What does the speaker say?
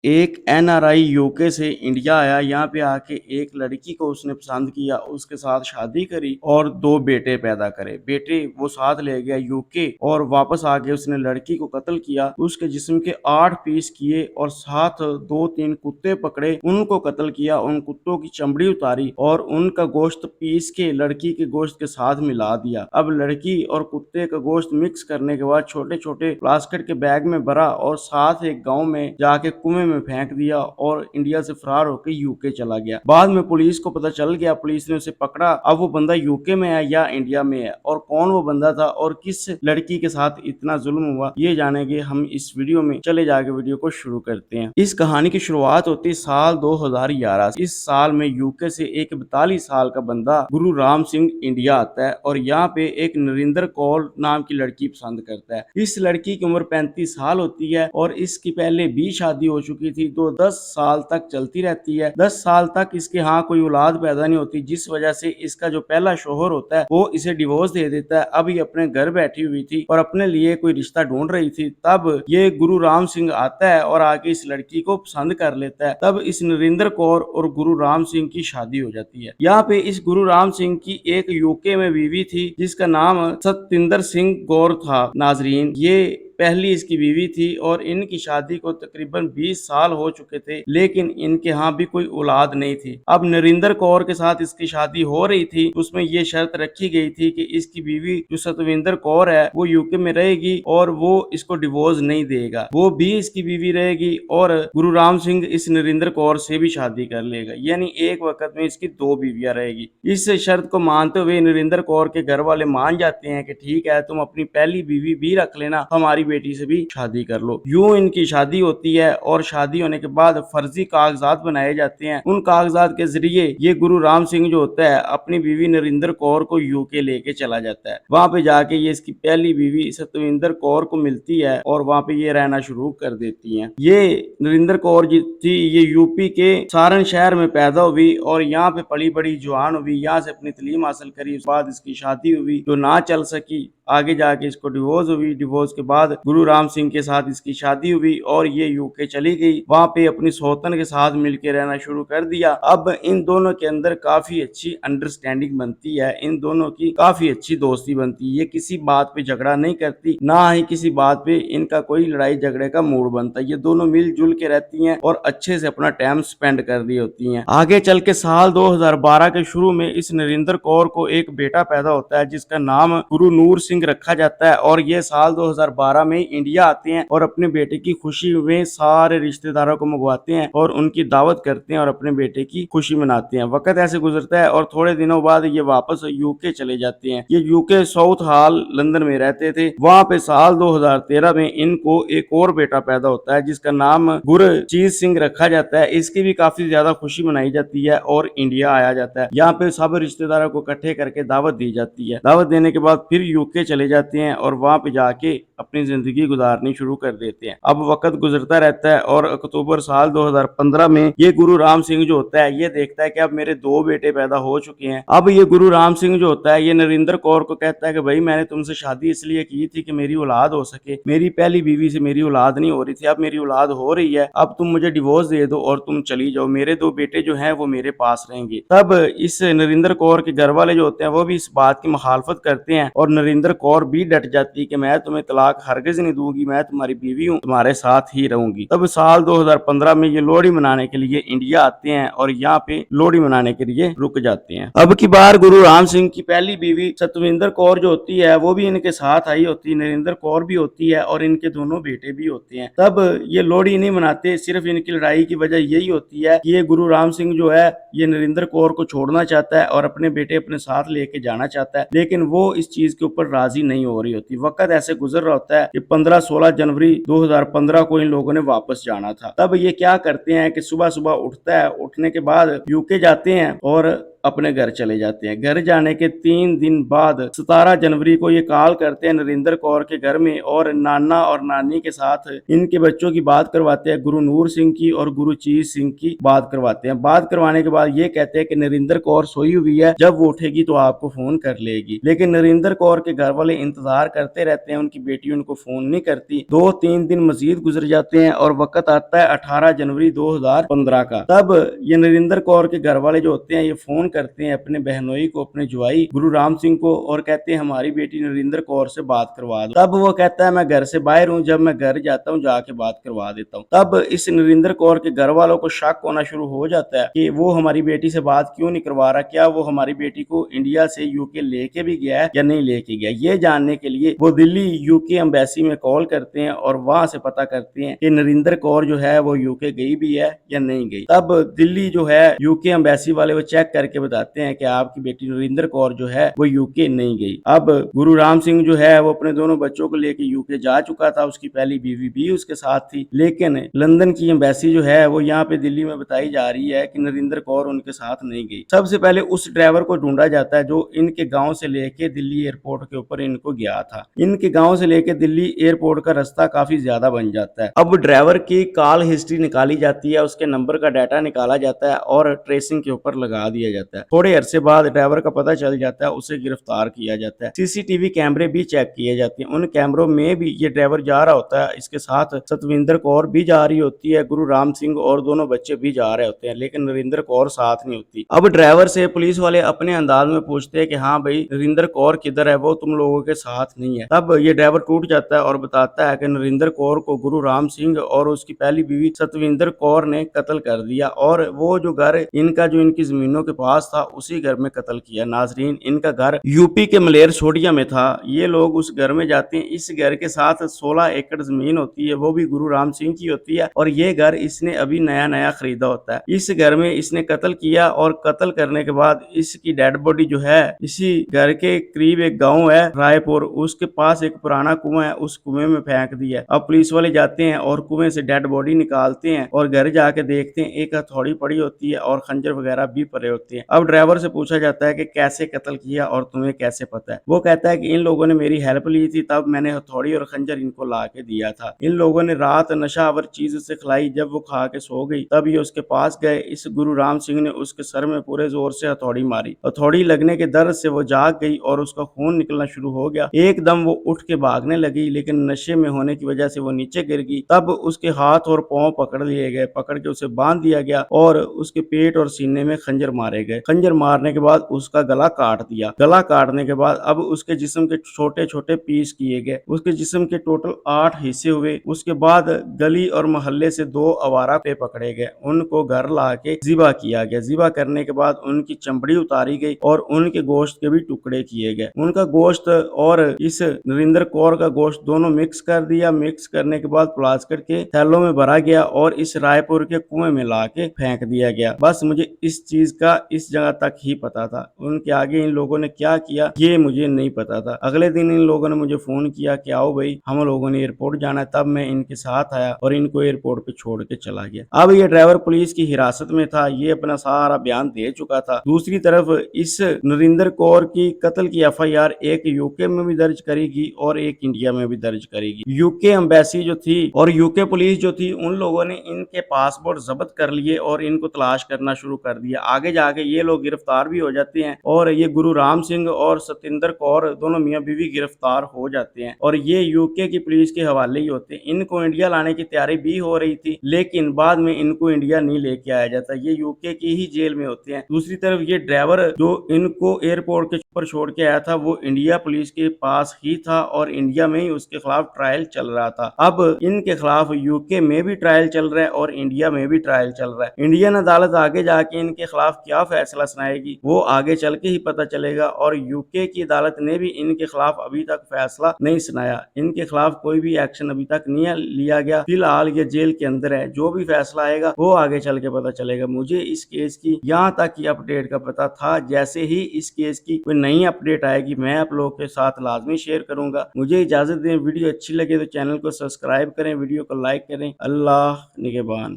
एक NRI UK से India आया। यहाँ पे आके एक लड़की को उसने पसंद किया, उसके साथ शादी करी और 2 बेटे पैदा करे। बेटे वो साथ ले गया यूके और वापस आके उसने लड़की को कत्ल किया। उसके जिस्म के 8 पीस किए और साथ 2-3 कुत्ते पकड़े, उनको कत्ल किया। उन कुत्तों की चमड़ी उतारी और उनका गोश्त पीस के लड़की के गोश्त के साथ मिला दिया। अब लड़की और कुत्ते का गोश्त मिक्स करने के बाद छोटे-छोटे प्लास्टिक के बैग में भरा और साथ एक गाँव में जाके कुएं में फेंक दिया और इंडिया से फरार होकर यूके चला गया। बाद में पुलिस को पता चल गया, पुलिस ने उसे पकड़ा। अब वो बंदा यूके में है या इंडिया में है और कौन वो बंदा था और किस लड़की के साथ इतना जुल्म हुआ, ये जानेंगे हम इस वीडियो में। चले जाके वीडियो को शुरू करते हैं। इस कहानी की शुरुआत होती है साल 2011। इस साल में यूके से एक 42 साल का बंदा गुरु राम सिंह इंडिया आता है और यहाँ पे एक नरेंद्र कौर नाम की लड़की पसंद करता है। इस लड़की की उम्र 35 साल होती है और इसकी पहले भी शादी हो चुकी थी, तो 10 साल तक चलती रहती है। 10 साल तक इसके यहाँ कोई औलाद पैदा नहीं होती, जिस वजह से इसका जो पहला शोहर होता है वो इसे डिवोर्स दे देता है। अब ये अपने घर बैठी हुई थी और अपने लिए कोई रिश्ता ढूंढ रही थी, तब ये गुरु राम सिंह आता है और आके इस लड़की को पसंद कर लेता है। तब इस नरेंद्र कौर और गुरु राम सिंह की शादी हो जाती है। यहाँ पे इस गुरु राम सिंह की एक यूके में बीवी थी जिसका नाम सतिंदर सिंह गौर था। नाजरीन, ये पहली इसकी बीवी थी और इनकी शादी को तकरीबन 20 साल हो चुके थे, लेकिन इनके यहाँ भी कोई औलाद नहीं थी। अब नरेंद्र कौर के साथ इसकी शादी हो रही थी, उसमें ये शर्त रखी गई थी कि इसकी बीवी जो सतविंदर कौर है वो यूके में रहेगी और वो इसको डिवोर्स नहीं देगा, वो भी इसकी बीवी रहेगी और गुरु राम सिंह इस नरेंद्र कौर से भी शादी कर लेगा, यानी एक वक्त में इसकी 2 बीवियां रहेगी। इस शर्त को मानते हुए नरेंद्र कौर के घर वाले मान जाते हैं कि ठीक है, तुम अपनी पहली बीवी भी रख लेना, हमारी बेटी से भी शादी कर लो। यूं इनकी शादी होती है और शादी होने के बाद फर्जी कागजात बनाए जाते हैं। उन कागजात के जरिए ये गुरु राम सिंह जो होता है अपनी बीवी नरेंद्र कौर को यूके लेके चला जाता है। वहां पे जाके ये इसकी पहली बीवी सतविंदर कौर को मिलती है और वहां पे ये रहना शुरू कर देती हैं। ये नरेंद्र कौर जी थी, ये यूपी के सारण शहर में पैदा हुई और यहाँ पे पली बड़ी जवान हुई, यहाँ से अपनी तालीम हासिल करी। उसके बाद इसकी शादी हुई जो ना चल सकी, आगे जाके इसको डिवोर्स हुई। डिवोर्स के बाद गुरु राम सिंह के साथ इसकी शादी हुई और ये यूके चली गई। वहां पे अपनी सौतन के साथ मिलकर रहना शुरू कर दिया। अब इन दोनों के अंदर काफी अच्छी अंडरस्टैंडिंग बनती है, इन दोनों की काफी अच्छी दोस्ती बनती है। ये किसी बात पे झगड़ा नहीं करती, ना ही किसी बात पे इनका कोई लड़ाई झगड़े का मूड बनता है। ये दोनों मिलजुल के रहती हैं और अच्छे से अपना टाइम स्पेंड कर रही होती हैं। आगे चल के साल 2012 के शुरू में इस नरेंद्र कौर को एक बेटा पैदा होता है जिसका नाम गुरु नूर सिंह रखा जाता है और ये साल 2012 में इंडिया आते हैं और अपने बेटे की खुशी में सारे रिश्तेदारों को मंगवाते हैं और उनकी दावत करते हैं और अपने बेटे की खुशी मनाते हैं। वक्त ऐसे गुजरता है और थोड़े दिनों बाद ये वापस यूके चले जाते हैं। ये यूके साउथ हॉल लंदन में रहते थे। वहां पे साल 2013 में इनको एक और बेटा पैदा होता है जिसका नाम गुरजीत सिंह रखा जाता है। इसकी भी काफी ज्यादा खुशी मनाई जाती है और इंडिया आया जाता है। यहाँ पे सब रिश्तेदारों को इकट्ठे करके दावत दी जाती है। दावत देने के बाद फिर यूके चले जाते हैं और वहां पे जाके अपनी जिंदगी गुजारनी शुरू कर देते हैं। अब वक्त गुजरता रहता है और अक्टूबर साल 2015 में ये गुरु राम सिंह जो होता है ये देखता है कि अब मेरे 2 बेटे पैदा हो चुके हैं। अब ये गुरु राम सिंह जो होता है ये नरेंद्र कौर को कहता है कि भाई मैंने तुमसे शादी इसलिए की थी कि मेरी औलाद हो सके, मेरी पहली बीवी से मेरी औलाद नहीं हो रही थी, अब मेरी औलाद हो रही है, अब तुम मुझे डिवोर्स दे दो और तुम चली जाओ, मेरे 2 बेटे जो हैं वो मेरे पास रहेंगे। तब इस नरेंद्र कौर के घर वाले जो होते हैं वो भी इस बात की मुखालफत करते हैं और नरेंद्र कौर भी डट जाती है कि मैं तुम्हें तलाक हरगिज नहीं दूंगी, मैं तुम्हारी बीवी हूँ, तुम्हारे साथ ही रहूंगी। तब साल 2015 में ये लोहड़ी मनाने के लिए इंडिया आते हैं और यहाँ पे लोहड़ी मनाने के लिए रुक जाते हैं। अब की बार गुरु राम सिंह की पहली बीवी सतविंदर कौर जो होती है वो भी इनके साथ आई होती है, नरेंद्र कौर भी होती है और इनके दोनों बेटे भी होते हैं। तब ये लोहड़ी नहीं मनाते, सिर्फ इनकी लड़ाई की वजह यही होती है कि ये गुरु राम सिंह जो है ये नरेंद्र कौर को छोड़ना चाहता है और अपने बेटे अपने साथ लेके जाना चाहता है, लेकिन वो इस चीज के ऊपर राजी नहीं हो रही होती। वक्त ऐसे गुजर रहा होता है कि 15-16 जनवरी 2015 को इन लोगों ने वापस जाना था। तब ये क्या करते हैं कि सुबह सुबह उठता है, उठने के बाद यूके जाते हैं और अपने घर चले जाते हैं। घर जाने के 3 दिन बाद 17 जनवरी को ये कॉल करते हैं नरेंद्र कौर के घर में और नाना और नानी के साथ इनके बच्चों की बात करवाते हैं, गुरु नूर सिंह की और गुरु चीज सिंह की बात करवाते हैं। बात करवाने के बाद ये कहते हैं कि नरेंद्र कौर सोई हुई है, जब वो उठेगी तो आपको फोन कर लेगी। लेकिन नरेंद्र कौर के घर वाले इंतजार करते रहते हैं, उनकी बेटी उनको फोन नहीं करती। 2-3 दिन मजीद गुजर जाते हैं और वक्त आता है 18 जनवरी 2015 का। तब ये नरेंद्र कौर के घर वाले जो होते हैं ये फोन करते हैं अपने बहनोई को, अपने जुआई गुरु राम सिंह को, और कहते हैं हमारी बेटी नरेंद्र कौर से बात करवा दो। तब वो कहता है मैं घर से बाहर हूँ, जब मैं घर जाता हूँ जाके बात करवा देता हूँ। तब इस नरेंद्र कौर के घर वालों को शक होना शुरू हो जाता है कि वो हमारी बेटी से बात क्यों नहीं करवा रहा, क्या वो हमारी बेटी को इंडिया से यूके लेके भी गया है या नहीं लेके गया। ये जानने के लिए वो दिल्ली यूके एम्बेसी में कॉल करते हैं और वहां से पता करते हैं कि नरेंद्र कौर जो है वो यूके गई भी है या नहीं गई। तब दिल्ली जो है यूके एम्बेसी वाले वो चेक करके बताते हैं कि आपकी बेटी नरेंद्र कौर जो है वो यूके नहीं गई। अब गुरु राम सिंह जो है वो अपने दोनों बच्चों को लेके यूके जा चुका था, उसकी पहली बीवी भी उसके साथ थी, लेकिन लंदन की एम्बेसी जो है वो यहाँ पे दिल्ली में बताई जा रही है कि नरेंद्र कौर उनके साथ नहीं गई। सबसे पहले उस ड्राइवर को ढूंढा जाता है जो इनके गांव से लेके दिल्ली एयरपोर्ट के ऊपर इनको गया था। इनके गांव से लेके दिल्ली एयरपोर्ट का रास्ता काफी ज्यादा बन जाता है। अब ड्राइवर की कॉल हिस्ट्री निकाली जाती है, उसके नंबर का डाटा निकाला जाता है और ट्रेसिंग के ऊपर लगा दिया जाता है। थोड़े अरसे बाद ड्राइवर का पता चल जाता है, उसे गिरफ्तार किया जाता है। सीसीटीवी कैमरे भी चेक किए जाते हैं, उन कैमरों में भी ये ड्राइवर जा रहा होता है, इसके साथ सतविंदर कौर भी जा रही होती है, गुरु राम सिंह और दोनों बच्चे भी जा रहे होते हैं, लेकिन नरेंद्र कौर साथ नहीं होती। अब ड्राइवर से पुलिस वाले अपने अंदाज में पूछते हैं कि हाँ भाई नरेंद्र कौर किधर है, वो तुम लोगों के साथ नहीं है। तब ये ड्राइवर टूट जाता है और बताता है कि नरेंद्र कौर को गुरु राम सिंह और उसकी पहली बीवी सतविंदर कौर ने कत्ल कर दिया और वो जो घर इनका जो इनकी जमीनों के पास था उसी घर में कत्ल किया। नाजरीन, इनका घर यूपी के मलेर छोड़िया में था। ये लोग उस घर में जाते हैं, इस घर के साथ 16 एकड़ जमीन होती है, वो भी गुरु राम सिंह की होती है और ये घर इसने अभी नया नया खरीदा होता है। इस घर में इसने कत्ल किया और कत्ल करने के बाद इसकी डेड बॉडी जो है इसी घर के करीब एक गांव है रायपुर, उसके पास एक पुराना कुआं है, उस कुएं में फेंक दिया। अब पुलिस वाले जाते हैं और कुएं से डेड बॉडी निकालते हैं और घर जाके देखते हैं एक हथौड़ी पड़ी होती है और खंजर वगैरह भी पड़े होते हैं। अब ड्राइवर से पूछा जाता है कि कैसे कत्ल किया और तुम्हें कैसे पता है। वो कहता है कि इन लोगों ने मेरी हेल्प ली थी, तब मैंने हथौड़ी और खंजर इनको ला के दिया था। इन लोगों ने रात नशावर चीज से खिलाई, जब वो खा के सो गई तब ये उसके पास गए। इस गुरु राम सिंह ने उसके सर में पूरे जोर से हथौड़ी मारी। हथौड़ी लगने के दर्द से वो जाग गई और उसका खून निकलना शुरू हो गया। एकदम वो उठ के भागने लगी, लेकिन नशे में होने की वजह से वो नीचे गिर गई। तब उसके हाथ और पांव पकड़ लिए गए, पकड़ के उसे बांध दिया गया और उसके पेट और सीने में खंजर मारे गए। खंजर मारने के बाद उसका गला काट दिया। गला काटने के बाद अब उसके जिस्म के छोटे छोटे पीस किए गए। उसके जिस्म के टोटल 8 हिस्से हुए। उसके बाद गली और मोहल्ले से 2 आवारा पे पकड़े गए, उनको घर ला के ज़िबा किया गया। ज़िबा करने के बाद उनकी चमड़ी उतारी गई और उनके गोश्त के भी टुकड़े किए गए। उनका गोश्त और इस नरेंद्र कौर का गोश्त दोनों मिक्स कर दिया। मिक्स करने के बाद प्लास्टिक के थैलों में भरा गया और इस रायपुर के कुएं में ला के फेंक दिया गया। बस मुझे इस चीज का इस जगह तक ही पता था, उनके आगे इन लोगों ने क्या किया ये मुझे नहीं पता था। अगले दिन इन लोगों ने मुझे फोन किया कि आओ भाई हम लोगों ने एयरपोर्ट जाना है, तब मैं इनके साथ आया और इनको एयरपोर्ट पे छोड़ के चला गया। अब ये ड्राइवर पुलिस की हिरासत में था, ये अपना सारा बयान दे चुका था। दूसरी तरफ इस नरेंद्र कौर की कत्ल की FIR एक यूके में भी दर्ज करेगी और एक इंडिया में भी दर्ज करेगी। यूके एम्बेसी जो थी और यूके पुलिस जो थी उन लोगों ने इनके पासपोर्ट जब्त कर लिए और इनको तलाश करना शुरू कर दिया। आगे जाके ये लोग गिरफ्तार भी हो जाते हैं और ये गुरु राम सिंह और सतिंदर कौर दोनों मियां बीवी गिरफ्तार हो जाते हैं और ये यूके की पुलिस के हवाले ही होते हैं। इनको इंडिया लाने की तैयारी भी हो रही थी, लेकिन बाद में इनको इंडिया नहीं लेके आया जाता, ये यूके की ही जेल में होते हैं। दूसरी तरफ ये ड्राइवर जो इनको एयरपोर्ट के ऊपर छोड़ के आया था वो इंडिया पुलिस के पास ही था और इंडिया में ही उसके खिलाफ ट्रायल चल रहा था। अब इनके खिलाफ यूके में भी ट्रायल चल रहा है और इंडिया में भी ट्रायल चल रहा है। इंडियन अदालत आगे जाके इनके खिलाफ क्या फैसला सुनाएगी वो आगे चल के ही पता चलेगा और यूके की अदालत ने भी इनके खिलाफ अभी तक फैसला नहीं सुनाया। इनके खिलाफ कोई भी एक्शन अभी तक नहीं लिया गया। फिलहाल ये जेल के अंदर है, जो भी फैसला आएगा वो आगे चल के पता चलेगा। मुझे इस केस की यहाँ तक की अपडेट का पता था, जैसे ही इस केस की कोई नई अपडेट आएगी मैं आप लोगों के साथ लाजमी शेयर करूंगा। मुझे इजाजत दें, वीडियो अच्छी लगे तो चैनल को सब्सक्राइब करें, वीडियो को लाइक करें। अल्लाह निगहबान।